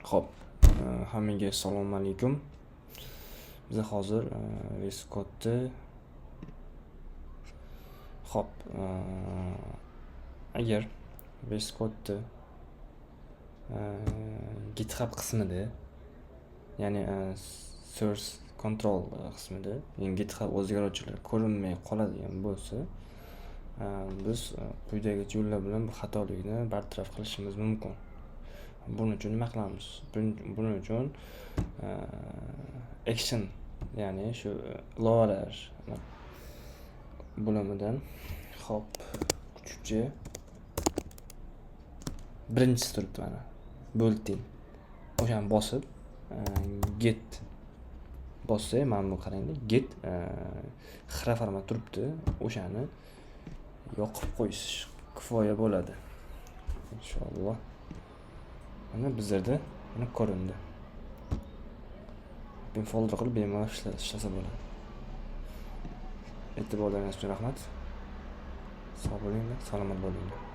Xo'p, hammaga assalomu alaykum. Biz hozir VS Code Xo'p, agar VS Code GitHub qismida, ya'ni source control qismida, ya'ni GitHub o'zgaruvchilar ko'rinmay qoladigan bo'lsa, biz quyidagi yo'llar bilan bu xatolikni bartaraf qilishimiz mumkin. Buning uchun nima qilamiz? Buning uchun action, ya'ni shu ilovalar bo'limidan hop kuchukcha birinchisi turibdi, mana bulletin. O'shani bosib git bossak, mana bu qarangda git xira format turibdi. O'shani yoqib qo'yish kifoya bo'ladi. Inshaalloh. Mana bizlarda mana ko'rindi. Ben folder qilib bemalol ishlasa bo'ladi. E'tiborlaringiz uchun rahmat. Sog' bo'linglar, salomat bo'linglar.